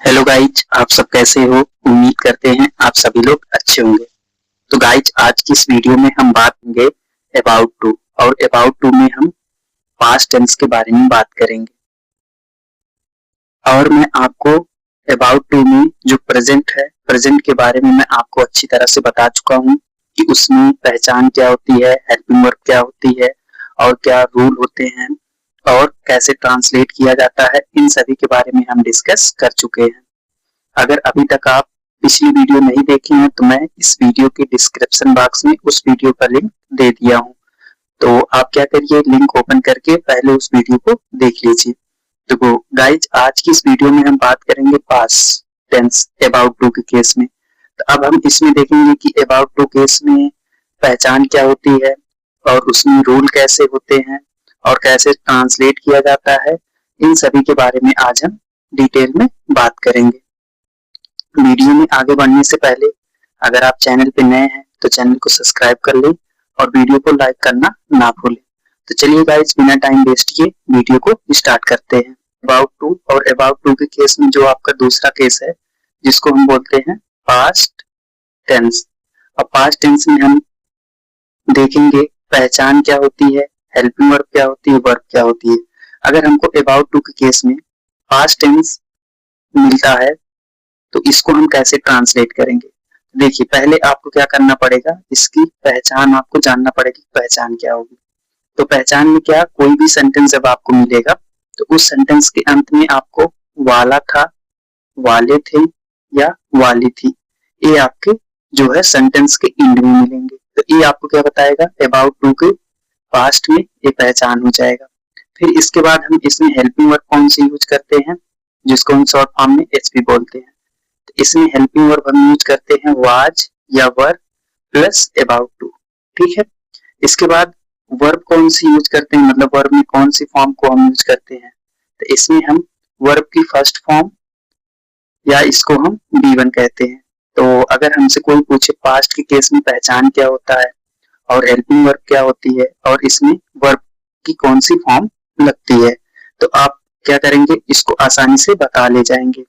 Hello guys, आप सब कैसे हो? उम्मीद करते हैं आप सभी लोग अच्छे होंगे। तो गाइज, आज की इस वीडियो में हम बात करेंगे अबाउट टू। और अबाउट टू में हम पास्ट टेंस के बारे में बात करेंगे। और मैं आपको अबाउट टू में जो प्रेजेंट है, प्रेजेंट के बारे में मैं आपको अच्छी तरह से बता चुका हूँ कि उसमें पहचान क्या होती है, हेल्पिंग वर्ब क्या होती है और क्या रूल होते हैं और कैसे ट्रांसलेट किया जाता है। इन सभी के बारे में हम डिस्कस कर चुके हैं। अगर अभी तक आप पिछली वीडियो नहीं देखी है तो मैं इस वीडियो के डिस्क्रिप्शन बॉक्स में उस वीडियो का लिंक दे दिया हूँ। तो आप क्या करिए, लिंक ओपन करके पहले उस वीडियो को देख लीजिए। तो गाइज, आज की इस वीडियो में हम बात करेंगे पास्ट टेंस अबाउट टू के केस में। तो अब हम इसमें देखेंगे कि अबाउट टू केस में पहचान क्या होती है और उसमें रूल कैसे होते हैं और कैसे ट्रांसलेट किया जाता है। इन सभी के बारे में आज हम डिटेल में बात करेंगे। वीडियो में आगे बढ़ने से पहले अगर आप चैनल पे नए हैं तो चैनल को सब्सक्राइब कर लें और वीडियो को लाइक करना ना भूलें। तो चलिए गाइस, बिना टाइम वेस्ट किए वीडियो को स्टार्ट करते हैं। अबाउट टू और अबाउट टू के केस में जो आपका दूसरा केस है जिसको हम बोलते हैं पास्ट टेंस। और पास्ट टेंस में हम देखेंगे पहचान क्या होती है, हेल्पिंग वर्ब क्या होती है, वर्ब क्या होती है। अगर हमको अबाउट टू के केस में पास्ट टेंस मिलता है तो इसको हम कैसे ट्रांसलेट करेंगे। देखिए, पहले आपको क्या करना पड़ेगा, इसकी पहचान आपको जानना पड़ेगी। पहचान क्या होगी? तो पहचान में क्या, कोई भी सेंटेंस जब आपको मिलेगा तो उस सेंटेंस के अंत में आपको वाला था, वाले थे या वाली थी, ये आपके जो है सेंटेंस के एंड में मिलेंगे। तो ये आपको क्या बताएगा, अबाउट टू के पास्ट में ये पहचान हो जाएगा। फिर इसके बाद हम इसमें हेल्पिंग वर्ब कौन सी यूज करते हैं, जिसको हम शॉर्ट फॉर्म में एचपी बोलते हैं। इसमें हेल्पिंग वर्ब हम यूज करते हैं वाज या वर प्लस अबाउट टू। ठीक है। इसके बाद वर्ब कौन सी यूज करते हैं, मतलब वर्ब में कौन सी फॉर्म को हम यूज करते हैं। तो इसमें हम वर्ब की फर्स्ट फॉर्म या इसको हम B1 कहते हैं। तो अगर हमसे कोई पूछे पास्ट के केस में पहचान क्या होता है और हेल्पिंग वर्ब क्या होती है और इसमें वर्ब की कौन सी फॉर्म लगती है, तो आप क्या करेंगे, इसको आसानी से बता ले जाएंगे।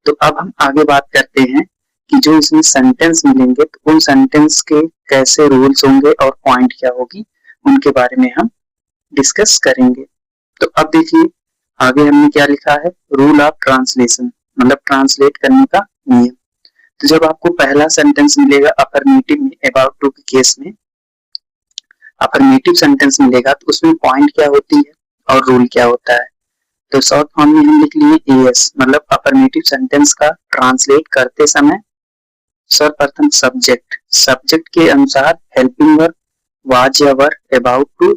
तो अब हम आगे बात करते हैं कि जो इसमें सेंटेंस मिलेंगे तो उन सेंटेंस के कैसे रूल्स होंगे और पॉइंट क्या होगी, उनके बारे में हम डिस्कस करेंगे। तो अब देखिए, आगे हमने क्या लिखा है, रूल ऑफ ट्रांसलेशन, मतलब ट्रांसलेट करने का नियम। तो जब आपको पहला सेंटेंस मिलेगा अफर्मेटिव में, अबाउट टू के केस में अफर्मेटिव सेंटेंस मिलेगा तो उसमें पॉइंट क्या होती है और रूल क्या होता है। तो शॉर्ट फॉर्म में हम लिख लिए एएस, मतलब अफर्मेटिव सेंटेंस का ट्रांसलेट करते समय सर्वप्रथम सब्जेक्ट के अनुसार हेल्पिंग वर्ब वाज या वर, अबाउट टू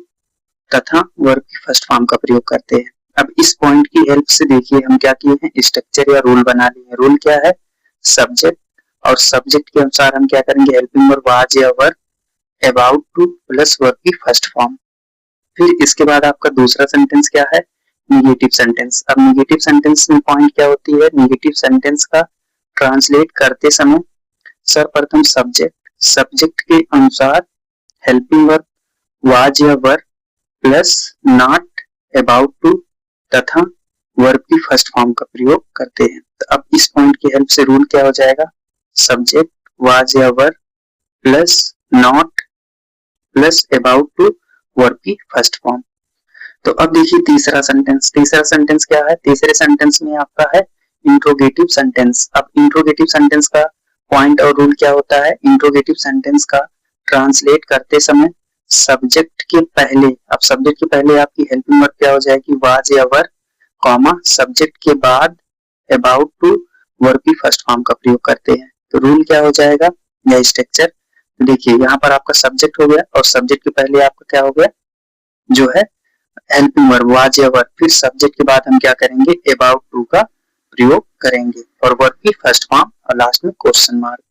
तथा वर्ब की फर्स्ट फॉर्म का प्रयोग करते हैं। अब इस पॉइंट की हेल्प से देखिए हम क्या किए हैं, स्ट्रक्चर या रूल बना लिए हैं। रूल क्या है, सब्जेक्ट, और सब्जेक्ट के अनुसार हम क्या करेंगे, हेल्पिंग वर्ब वाज या वर, अबाउट टू प्लस वर्ब की फर्स्ट फॉर्म। फिर इसके बाद आपका दूसरा सेंटेंस क्या है, निगेटिव सेंटेंस। अब निगेटिव सेंटेंस में पॉइंट क्या होती है, निगेटिव सेंटेंस का ट्रांसलेट करते समय सर्वप्रथम सब्जेक्ट के अनुसार हेल्पिंग वर्ब वाज या were plus not, about to तथा वर्ब की फर्स्ट फॉर्म का प्रयोग करते हैं। तो अब इस पॉइंट की हेल्प से रूल क्या हो जाएगा, सब्जेक्ट वाज या were plus not plus about to verb की फर्स्ट फॉर्म। तो अब देखिए तीसरा सेंटेंस क्या है, तीसरे सेंटेंस में आपका है इंट्रोगेटिव सेंटेंस। अब इंट्रोगेटिव सेंटेंस का पॉइंट और रूल क्या होता है, इंट्रोगेटिव सेंटेंस का ट्रांसलेट करते समय सब्जेक्ट के पहले, अब सब्जेक्ट के पहले आपकी हेल्पिंग वर्ब क्या हो जाएगी, वाज या वर, कॉमा सब्जेक्ट के बाद अबाउट टू वर्ब की फर्स्ट फॉर्म का प्रयोग करते हैं। तो रूल क्या हो जाएगा या स्ट्रक्चर, देखिए यहाँ पर आपका सब्जेक्ट हो गया और सब्जेक्ट के पहले आपका क्या हो गया, जो है हेल्पिंग वर्ब वाज या वर, फिर सब्जेक्ट के बाद हम क्या करेंगे, अबाउट टू का प्रयोग करेंगे और वर्ब की फर्स्ट फॉर्म और लास्ट में question mark.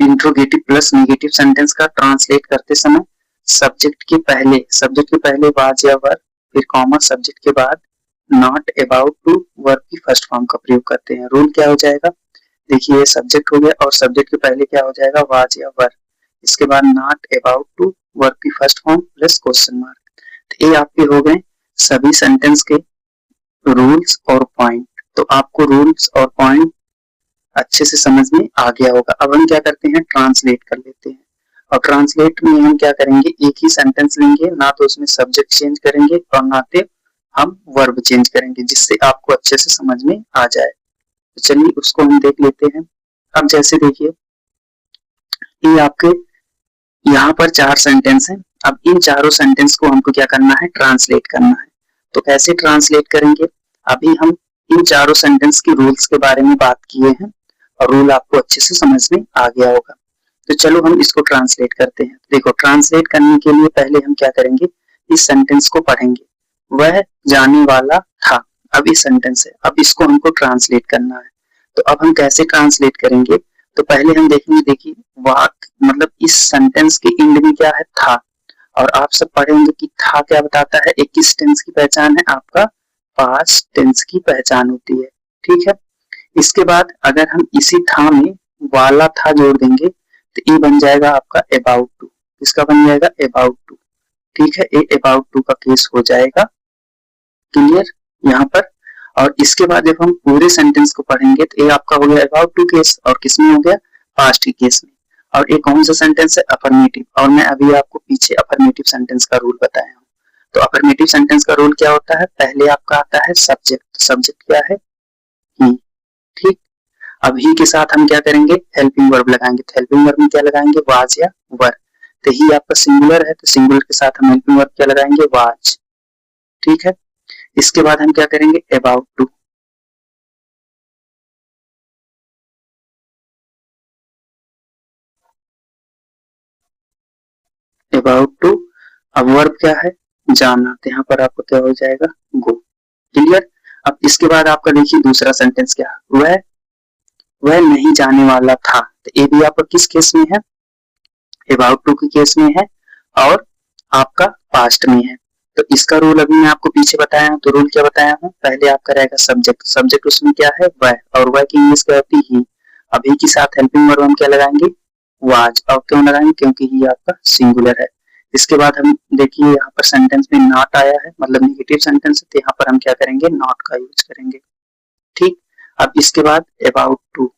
Interrogative plus negative sentence का ट्रांसलेट करते समय सब्जेक्ट के पहले वाज या वर, फिर कॉमा सब्जेक्ट के बाद नॉट, अबाउट टू वर्ब की फर्स्ट फॉर्म का प्रयोग करते हैं। रूल क्या हो जाएगा, देखिए सब्जेक्ट हो गया और सब्जेक्ट के पहले क्या हो जाएगा, वाज या वर, इसके बाद नॉट, अबाउट टू वर्ब की first form plus question mark. तो ये आपके हो गए सभी सेंटेंस के रूल्स और पॉइंट। तो आपको रूल्स और पॉइंट अच्छे से समझ में आ गया होगा। अब हम क्या करते हैं, ट्रांसलेट कर लेते हैं। और ट्रांसलेट में हम क्या करेंगे, एक ही सेंटेंस लेंगे, ना तो उसमें सब्जेक्ट चेंज करेंगे और ना तो हम वर्ब चेंज करेंगे, जिससे आपको अच्छे से समझ में आ जाए। तो चलिए उसको हम देख लेते हैं। अब जैसे देखिए, ये आपके यहाँ पर 4 सेंटेंस हैं। अब इन चारों सेंटेंस को हमको क्या करना है, ट्रांसलेट करना है। तो कैसे ट्रांसलेट करेंगे, अभी हम इन चारों सेंटेंस के रूल्स के बारे में बात किए हैं और रूल आपको अच्छे से समझ में आ गया होगा। तो चलो हम इसको ट्रांसलेट करते हैं। देखो, ट्रांसलेट करने के लिए पहले हम क्या करेंगे, इस सेंटेंस को पढ़ेंगे। वह जाने वाला था, अब इस सेंटेंस है, अब इसको हमको ट्रांसलेट करना है। तो अब हम कैसे ट्रांसलेट करेंगे, तो पहले हम देखेंगे, देखिए वाक्य मतलब इस सेंटेंस के एंड में क्या है, था। और आप सब पढ़े होंगे कि था क्या बताता है, एक किस टेंस की पहचान है, आपका पास्ट टेंस की पहचान होती है। ठीक है, इसके बाद अगर हम इसी था में वाला था जोड़ देंगे तो ये बन जाएगा आपका अबाउट टू। इसका बन जाएगा अबाउट टू। ठीक है, ये अबाउट टू का केस हो जाएगा। क्लियर यहाँ पर। और इसके बाद जब हम पूरे सेंटेंस को पढ़ेंगे तो ये आपका हो गया अबाउट टू केस, और किसमें हो गया, पास्ट के केस में। और एक कौन सा सेंटेंस है, अफर्मेटिव। और मैं अभी आपको पीछे अफर्मेटिव सेंटेंस का रूल बताया हूँ। तो अफर्मेटिव सेंटेंस का रूल क्या होता है, पहले आपका आता है सब्जेक्ट। सब्जेक्ट क्या है, ही। ठीक, अब ही के साथ हम क्या करेंगे, हेल्पिंग वर्ब लगाएंगे। तो हेल्पिंग वर्ब में क्या लगाएंगे, वाज या वर। तो ही आपका सिंगुलर है, तो सिंगुलर के साथ हम हेल्पिंग वर्ब क्या लगाएंगे, वाज। ठीक है, इसके बाद हम क्या करेंगे, अबाउट टू। अबाउट टू, अब वर्ब क्या है, जाना। तो यहाँ पर आपको क्या हो जाएगा, गो। क्लियर। अब इसके बाद आपका देखिए दूसरा सेंटेंस क्या है, वह नहीं जाने वाला था। तो ये भी आपका किस केस में है, अबाउट टू के केस में है और आपका पास्ट में है। तो इसका रूल अभी मैं आपको पीछे बताया हूँ। तो रूल क्या बताया हूँ, पहले आपका रहेगा सब्जेक्ट। सब्जेक्ट उसमें क्या है, वह, और वह की इंग्लिश क्या होती है, ही। अभी के साथ हेल्पिंग वर्ब हम क्या लगाएंगे, वाज। और क्यों लगाएंगे, क्योंकि ही आपका सिंगुलर है। इसके बाद हम देखिए यहाँ पर सेंटेंस में नॉट आया है, मतलब नेगेटिव सेंटेंस है, तो यहाँ पर हम क्या करेंगे, नॉट का यूज करेंगे। ठीक, अब इसके बाद अबाउट टू,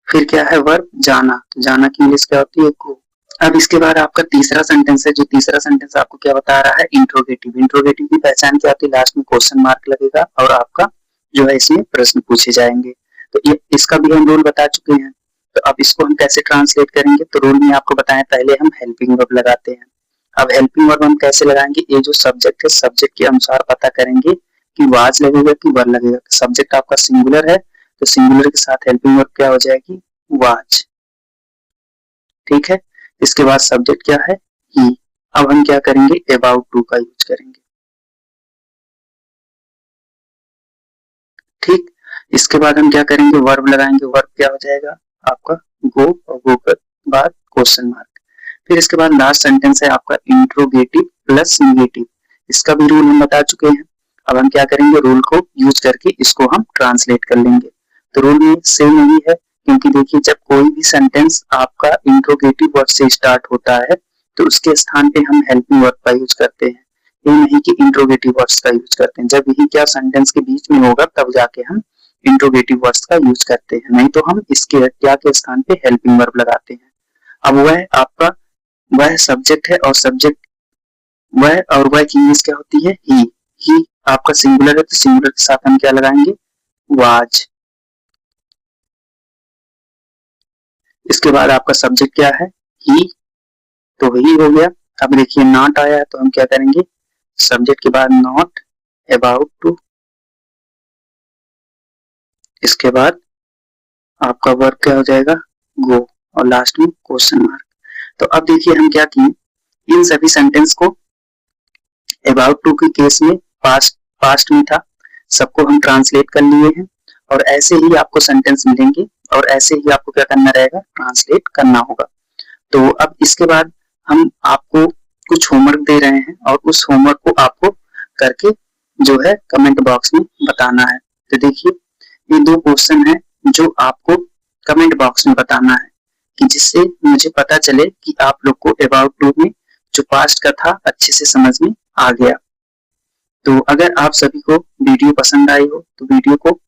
फिर क्या है, वर्ब जाना। तो जाना की इंग्लिश क्या होती है, गो। अब इसके बाद आपका तीसरा सेंटेंस है, जो तीसरा सेंटेंस आपको क्या बता रहा है, इंट्रोगेटिव। इंट्रोगेटिव की पहचान क्या होती है, लास्ट में क्वेश्चन मार्क लगेगा और आपका जो है इसमें प्रश्न पूछे जाएंगे। तो ये इसका भी हम रूल बता चुके हैं। तो अब इसको हम कैसे ट्रांसलेट करेंगे, तो रूल में आपको बताएं, पहले हम हेल्पिंग वर्ब लगाते हैं। अब हेल्पिंग वर्ब हम कैसे लगाएंगे, ये जो सब्जेक्ट है, सब्जेक्ट के अनुसार पता करेंगे कि वाज लगेगा कि वर लगेगा। सब्जेक्ट आपका सिंगुलर है, तो सिंगुलर के साथ हेल्पिंग वर्ब क्या हो जाएगी, वाज। ठीक है, इसके बाद सब्जेक्ट क्या है, ही। अब हम क्या करेंगे, अबाउट टू का यूज करेंगे। ठीक, इसके बाद हम क्या करेंगे, वर्ब लगाएंगे। वर्ब क्या हो जाएगा आपका, गो, और गो के बाद क्वेश्चन मार्क। फिर इसके बाद लास्ट सेंटेंस है आपका इंट्रोगेटिव प्लस निगेटिव। इसका भी रूल हम बता चुके हैं। अब हम क्या करेंगे, रूल को यूज करके इसको हम ट्रांसलेट कर लेंगे। तो रूल में सेम यही है, क्योंकि देखिए जब कोई भी सेंटेंस आपका इंट्रोगेटिव वर्ड से स्टार्ट होता है तो उसके स्थान पे हम हेल्पिंग वर्ड का यूज करते हैं। ये नहीं कि इंट्रोगेटिव वर्ड्स का यूज करते हैं। जब यही क्या सेंटेंस के बीच में होगा तब जाके हम इंट्रोगेटिव वर्ड्स का यूज करते हैं, नहीं तो हम इसके क्या के स्थान पे हेल्पिंग वर्ब लगाते हैं। अब वह आपका, वह सब्जेक्ट है और सब्जेक्ट वह, और वह की इंग्लिश क्या होती है, ही आपका सिंगुलर है, तो सिंगुलर के साथ हम क्या लगाएंगे, वाज। इसके बाद आपका सब्जेक्ट क्या है, ही, तो ही हो गया। अब देखिए नॉट आया है, तो हम क्या करेंगे, सब्जेक्ट के बाद नॉट, अबाउट टू, इसके बाद आपका वर्ब क्या हो जाएगा, गो, और लास्ट में क्वेश्चन मार्क। तो अब देखिए हम क्या किए, इन सभी सेंटेंस को अबाउट टू के केस में पास्ट में था, सबको हम ट्रांसलेट कर लिए हैं। और ऐसे ही आपको सेंटेंस मिलेंगे और ऐसे ही आपको क्या करना रहेगा, ट्रांसलेट करना होगा। तो अब इसके बाद हम आपको कुछ होमवर्क दे रहे हैं और उस होमवर्क को आपको करके जो है कमेंट बॉक्स में बताना है। तो देखिए ये 2 क्वेश्चन है जो आपको कमेंट बॉक्स में बताना है, कि जिससे मुझे पता चले कि आप लोग को अबाउट टू में जो पास्ट का था अच्छे से समझ में आ गया। तो अगर आप सभी को वीडियो पसंद आई हो तो वीडियो को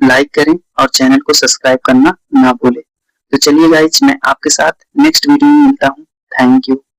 लाइक करें और चैनल को सब्सक्राइब करना ना भूलें। तो चलिए गाइज, मैं आपके साथ नेक्स्ट वीडियो में मिलता हूँ। Thank you.